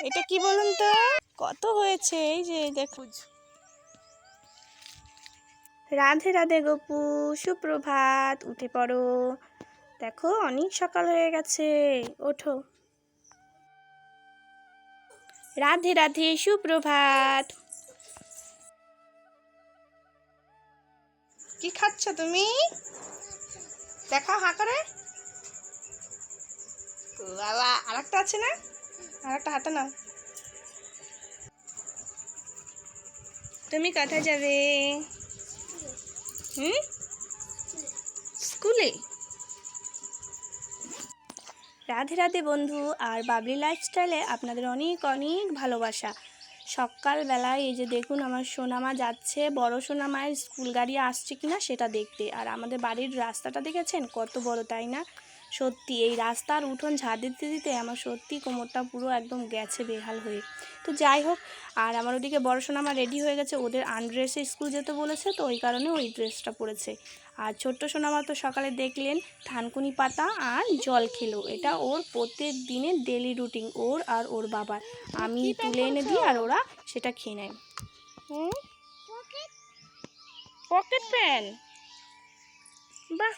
এটা কি বলুন তো, কত হয়েছে? এই যে দেখুন। রাধে রাধে গপু, সুপ্রভাত। উঠে পড়ো, দেখো অনেক সকাল হয়ে গেছে, ওঠো। রাধে রাধে, সুপ্রভাত। কি খাচ্ছ তুমি? দেখাও হাঁ করে। বাবা, আরেকটা আছে না? আরেকটা হাতে নাও। তুমি কোথায় যাবে? স্কুলে। রাধে রাধে বন্ধু আর বাবলি লাইফস্টাইলে আপনাদের অনেক অনেক ভালোবাসা। সকালবেলায় এই যে দেখুন, আমার সোনামা যাচ্ছে, বড় সোনামায়ের স্কুল গাড়ি আসছে কিনা সেটা দেখতে। আর আমাদের বাড়ির রাস্তাটা দেখেছেন কত বড়, তাই না? সত্যি এই রাস্তার উঠোন ঝাড় দিতে দিতে আমার সত্যি কোমরটা পুরো একদম গেছে বেহাল হয়ে। তো যাই হোক, আর আমার ওদিকে বড় সোনামা রেডি হয়ে গেছে, ওদের আনড্রেসে স্কুল যেতে বলেছে, তো ওই কারণে ওই ড্রেসটা পরেছে। আর ছোট্ট সোনামা তো সকালে দেখলেন থানকুনি পাতা আর জল খেলো। এটা ওর প্রত্যেক দিনের ডেলি রুটিন, ওর আর ওর বাবার। আমি তুলে এনে দিই আর ওরা সেটা খেয়ে নেয়। পকেট পেন, বাহ।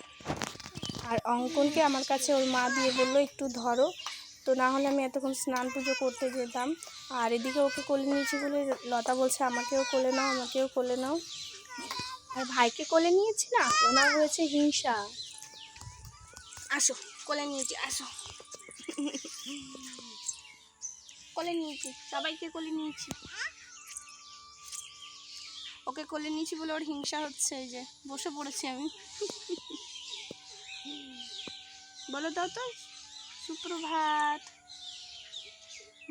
আর অঙ্কনকে আমার কাছে ওর মা দিয়ে বললো একটু ধরো, তো না হলে আমি এতক্ষণ স্নান পুজো করতে যেতাম। আর এদিকে ওকে কোলে নিয়েছি বলে লতা বলছে আমাকেও কোলে নাও, আমাকেও কোলে নাও। আর ভাইকে কোলে নিয়েছি না, ওনার হয়েছে হিংসা। আসো, কোলে নিয়েছি, আসো। কোলে নিয়েছি, সবাইকে কোলে নিয়েছি। ওকে কোলে নিয়েছি বলে ওর হিংসা হচ্ছে। এই যে বসে পড়েছি আমি। বলো দাও তো, সুপ্রভাত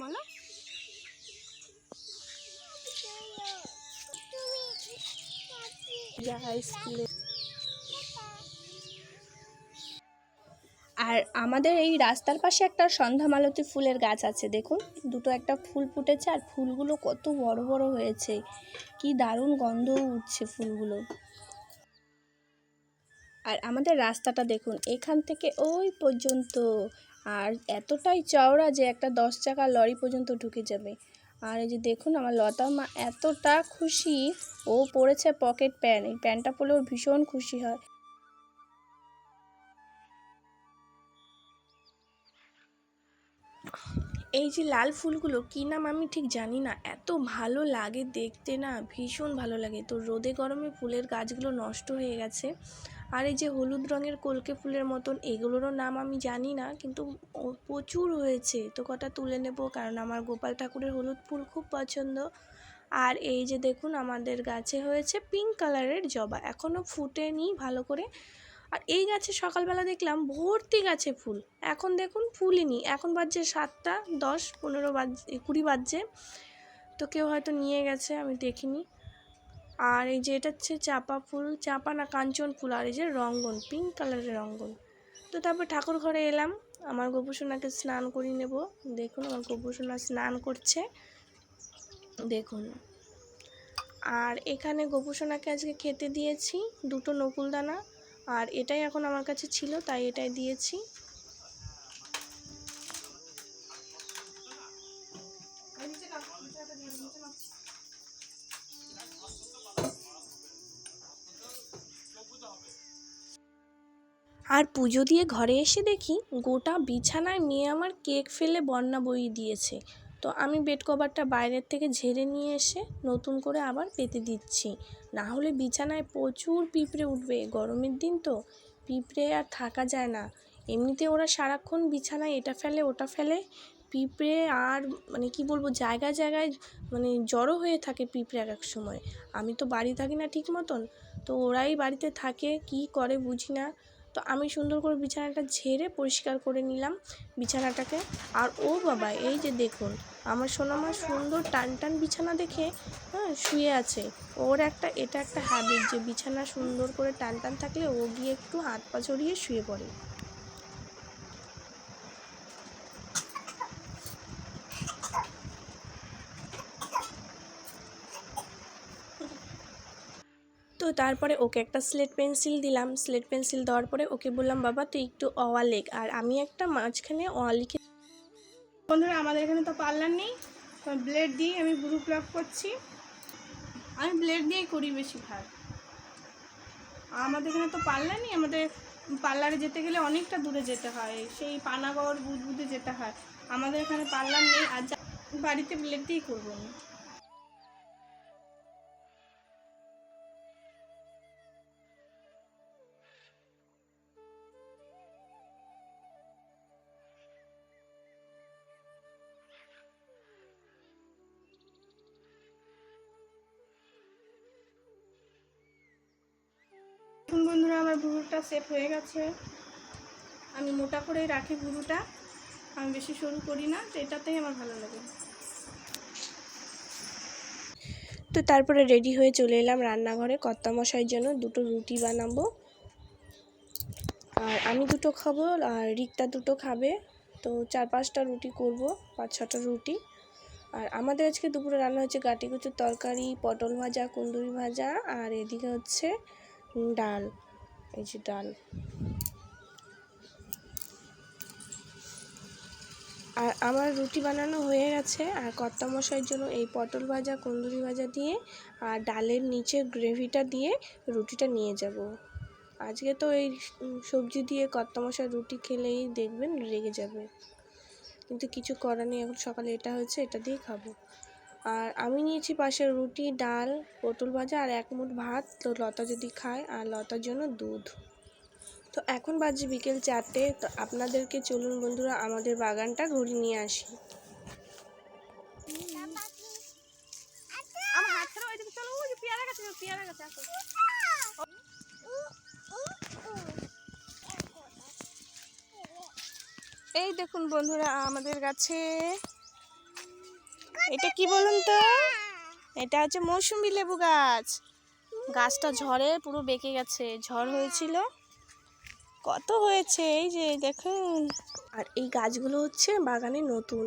বলো। স্কুলে। আর আমাদের এই রাস্তার পাশে একটা সন্ধ্যামালতী ফুলের গাছ আছে, দেখুন দুটো একটা ফুল ফুটেছে, আর ফুলগুলো কত বড় বড় হয়েছে, কি দারুণ গন্ধও উঠছে ফুলগুলো। আর আমাদের রাস্তাটা দেখুন এখান থেকে ওই পর্যন্ত, আর এতটাই চওড়া যে একটা 10 চাকা লরি পর্যন্ত ঢুকে যাবে। আর এই যে দেখুন আমার লতা মা এতটা খুশি, ও পরেছে পকেট প্যান্ট, এই প্যান্টটা পরলে ওর ভীষণ খুশি হয়। এই যে লাল ফুলগুলো কী নাম আমি ঠিক জানি না, এত ভালো লাগে দেখতে না, ভীষণ ভালো লাগে। তো রোদে গরমে ফুলের গাছগুলো নষ্ট হয়ে গেছে। আর এই যে হলুদ রঙের কলকে ফুলের মতন, এগুলোরও নাম আমি জানি না, কিন্তু প্রচুর হয়েছে, তো কটা তুলে নেব, কারণ আমার গোপাল ঠাকুরের হলুদ ফুল খুব পছন্দ। আর এই যে দেখুন আমাদের গাছে হয়েছে পিঙ্ক কালারের জবা, এখনও ফুটেনি ভালো করে। আর এই গাছে সকালবেলা দেখলাম ভর্তি গাছে ফুল, এখন দেখুন ফুলই নেই। এখন বাজছে 7টা 10, 15 বাজছে, 20 বাজছে, তো কেউ হয়তো নিয়ে গেছে, আমি দেখিনি। আর এই যে এটা হচ্ছে চাপা ফুল, চাপা না কাঞ্চন ফুল, আর এই যে রঙ্গন, পিঙ্ক কালারের রঙ্গন। তো তারপর ঠাকুর ঘরে এলাম, আমার গোপুসোনাকে স্নান করিয়ে নেব। দেখুন আমার গোপুসোনা স্নান করছে, দেখুন। আর এখানে গোপুসোনাকে আজকে খেতে দিয়েছি দুটো নকুলদানা, আর এটাই এখন আমার কাছে ছিল তাই এটাই দিয়েছি। আর পুজো দিয়ে ঘরে এসে দেখি গোটা বিছানায় মেয়ে আমার কেক ফেলে বন্যা বইয়ে দিয়েছে। তো আমি বেড কভারটা বাইরের থেকে ঝেড়ে নিয়ে এসে নতুন করে আবার পেতে দিচ্ছি, না হলে বিছানায় প্রচুর পিঁপড়ে উঠবে। গরমের দিন তো পিঁপড়ে আর থাকা যায় না। এমনিতে ওরা সারাক্ষণ বিছানায় এটা ফেলে ওটা ফেলে, পিঁপড়ে আর মানে কি বলবো, জায়গায় জায়গায় মানে জড়ো হয়ে থাকে পিঁপড়ে এক এক সময়। আমি তো বাড়ি থাকি না ঠিক মতন, তো ওরাই বাড়িতে থাকে, কি করে বুঝি না। তো আমি সুন্দর করে বিছানাটা ঝেড়ে পরিষ্কার করে নিলাম বিছানাটাকে। আর ও বাবা, এই যে দেখুন আমার সোনামা সুন্দর টান টান বিছানা দেখে শুয়ে আছে। ওর এটা একটা হ্যাবিট যে বিছানা সুন্দর করে টান টান থাকলে ও গিয়ে একটু হাত পা ছড়িয়ে শুয়ে পড়ে। তো তারপরে ওকে একটা স্লেট পেন্সিল দিলাম, স্লেট পেন্সিল দেওয়ার পরে ওকে বললাম বাবা তুই একটু অ আ লেখ, আর আমি একটা মাঝখানে অ লিখে বন্ধুরা আমাদের এখানে তো পার্লার নেই, তো ব্লেড দিয়ে আমি ভুরু প্লাক করছি। আমি ব্লেড দিয়েই করি বেশিরভাগ। আমাদের এখানে তো পার্লার নেই, আমাদের পার্লারে যেতে গেলে অনেকটা দূরে যেতে হয়, সেই পানাগড় বুধবুধে যেতে হয়। আমাদের এখানে পার্লার নেই, আর বাড়িতে ব্লেড দিয়েই করবো আমি। এখন বন্ধুরা আমার ভুরুটা সেট হয়ে গেছে। আমি মোটা করেই রাখি ভুরুটা, আমি বেশি সরু করি না, তো এটাতেই আমার ভালো লাগে। তো তারপরে রেডি হয়ে চলে এলাম রান্নাঘরে কর্তামশাইয়ের জন্য দুটো রুটি বানাবো। আর আমি দুটো খাবো আর রিক্তা দুটো খাবে। তো 4-5টা রুটি করব, 5-6টা রুটি। আর আমাদের আজকে দুপুরে রান্না হচ্ছে গাটি কচুর তরকারি, পটল ভাজা, কুন্দুরি ভাজা, আর এদিকে হচ্ছে ডাল। এই যে ডাল। আর আমার রুটি বানানো হয়ে গেছে। আর কর্তামশাইয়ের জন্য এই পটল ভাজা, কুন্দুরি ভাজা দিয়ে আর ডালের নিচে গ্রেভিটা দিয়ে রুটিটা নিয়ে যাব। আজকে তো এই সবজি দিয়ে কর্তামশাই রুটি খেলেই দেখবেন রেগে যাবে, কিন্তু কিছু করার নেই, এখন সকালে এটা হয়েছে, এটা দিয়ে খাবো। আর আমি নিয়েছি পাশে রুটি, ডাল, পটল ভাজা আর 1 মুঠ ভাত। তো লতা যদি খায়, আর লতার জন্য দুধ। তো এখন বাজে বিকেল 4টে। তো আপনাদেরকে চলুন বন্ধুরা আমাদের বাগানটা ঘুরিয়ে নিয়ে আসি। এই দেখুন বন্ধুরা আমাদের গাছে, এটা কি বলুন তো, এটা হচ্ছে মৌসুমী লেবু গাছ। গাছটা ঝড়ে পুরো বেঁকে গেছে, ঝড় হয়েছিল, কত হয়েছে এই যে দেখুন। আর এই গাছগুলো হচ্ছে বাগানে নতুন,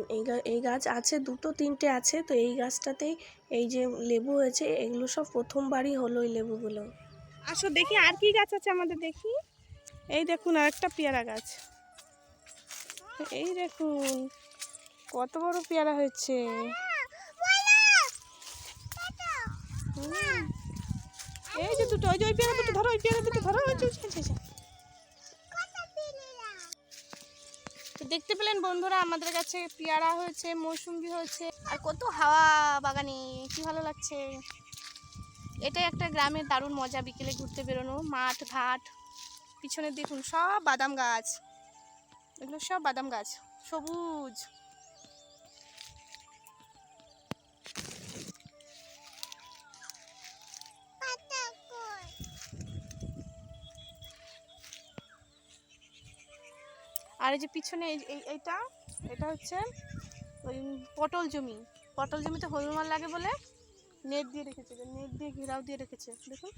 এই গাছ আছে 2-3টে আছে। তো এই গাছটাতেই এই যে লেবু হয়েছে, এগুলো সব প্রথমবারই হলো এই লেবুগুলো। আসো দেখি আর কি গাছ আছে আমাদের, দেখি। এই দেখুন আরেকটা পেয়ারা গাছ, এই দেখুন কত বড় পেয়ারা হয়েছে। এই যে দুটো, ওই যে ওই পেয়ারা দুটো ধরো, ওই পেয়ারা দুটো ধরো। তো দেখতে পেলেন বন্ধুরা আমাদের কাছে পেয়ারা হয়েছে, মৌসুম্বি হয়েছে, আর কত হাওয়া বাগানে, কি ভালো লাগছে। এটাই একটা গ্রামের দারুণ মজা, বিকেলে ঘুরতে বেরোনো, মাঠ ঘাট। পিছনে দেখুন সব বাদাম গাছ, এগুলো সব বাদাম গাছ, সবুজ। আর এই যে পিছনে এইটা, এটা হচ্ছে ওই পটল জমি। পটল জমিতে হলুদ লাগে বলে নেট দিয়ে রেখেছে, নেট দিয়ে ঘেরাও দিয়ে রেখেছে, দেখুন।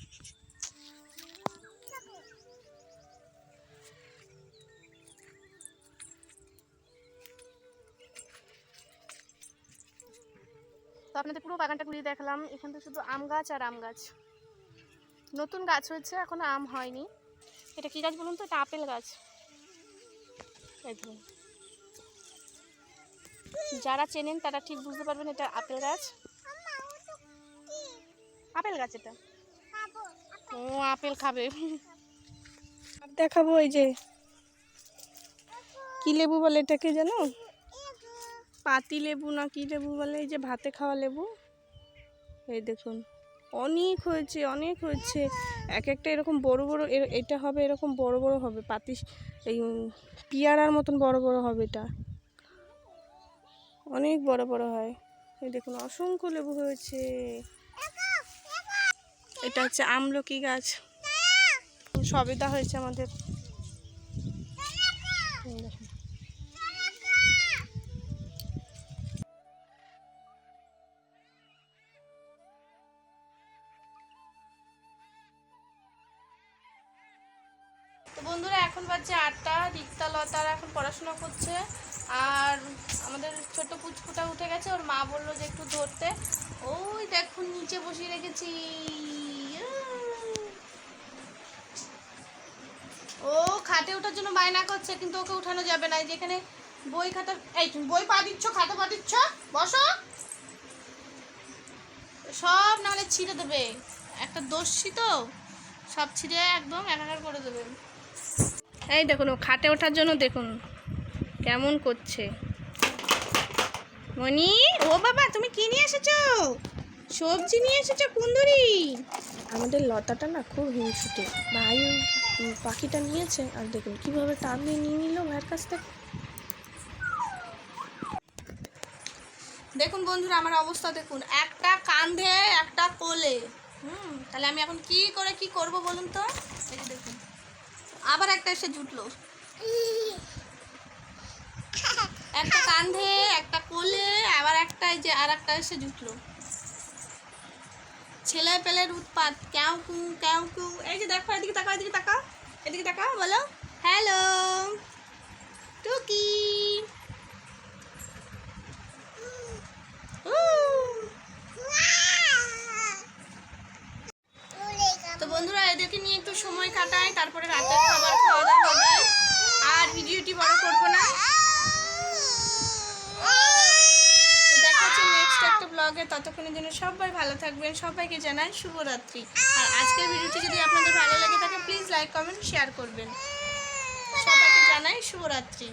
তো আপনাদের পুরো বাগানটা ঘুরিয়ে দেখালাম। এখানে তো শুধু আম গাছ আর আম গাছ, নতুন গাছ হয়েছে, এখনো আম হয়নি। এটা কি গাছ বলুন তো, এটা আপেল গাছ। এই ধরুন, যারা চেনেন তারা ঠিক বুঝতে পারবেন এটা আপেল গাছ। আপেল গাছ এটা, ও আপেল খাবে। দেখাবো, এই যে কি লেবু বলে এটাকে জানো, পাতি লেবু না কি লেবু বলে, এই যে ভাতে খাওয়া লেবু। এই দেখুন অনেক হয়েছে, অনেক হয়েছে, এক একটা এরকম বড় বড়, এটা হবে এরকম বড় বড় হবে, পাতি এই পিয়ারার মতন বড় বড় হবে, এটা অনেক বড় বড় হয়। এই দেখুন অসংখ্য লেবু হয়েছে। এটা হচ্ছে আমলকি গাছ, সবেদা হয়েছে আমাদের। তো বন্ধুরা এখন বাজছে 8টা। রিক্তা লতার এখন পড়াশোনা করছে, আর আমাদের ছোট পুচকুটা উঠে গেছে, ওর মা বললো যে একটু ধরতে। ওই দেখুন নিচে বসিয়ে রেখেছি, ও খাটে ওঠার জন্য বায়না করছে, কিন্তু ওকে উঠানো যাবে না। যেখানে বই খাতা, এই তুমি বই পা দিচ্ছ, খাতা পা দিচ্ছ, বসো। সব নাহলে ছিঁড়ে দেবে, একটা দস্যি তো, সব ছিঁড়ে একদম একাকার করে দেবে। এই দেখুন, ও খাটে ওঠার জন্য দেখুন কেমন করছে। মনি, ও বাবা তুমি কি নিয়ে এসেছো? সবজি নিয়ে এসেছো কুন্দুরি। আমাদের লতাটা না খুব হিংসুটে, ভাই ওই পাখিটা নিয়েছে, আর দেখুন কীভাবে টান দিয়ে নিয়ে নিল ভাইয়ের কাছ থেকে। দেখুন বন্ধুরা আমার অবস্থা দেখুন, একটা কাঁধে একটা কোলে। তাহলে আমি এখন কি করে কি করব বলুন তো। এই যে দেখুন, আবার একটা এসে জুটলো। একটা কাঁধে একটা কোলে, আবার একটা এই যে আর একটা এসে জুটলো। ছেলে পেলের উৎপাত, ক্যাও কু ক্যাও কু। এই যে দেখো, এদিকে তাকাও, এদিকে তাকাও, এদিকে তাকাও, বলো হ্যালো টুকি। তো বন্ধুরা এদেরকে নিয়ে একটু সময় কাটাই, তারপরে রাতের খাবার খাওয়া দাওয়া হবে। আর ভিডিওটি বড় করবো না। তো দেখা হচ্ছে নেক্সট একটা ব্লগে, ততক্ষণের জন্য সবাই ভালো থাকবেন, সবাইকে জানাই শুভরাত্রি। আর আজকের ভিডিওটি যদি আপনাদের ভালো লেগে থাকে প্লিজ লাইক কমেন্ট শেয়ার করবেন। সবাইকে জানাই শুভরাত্রি।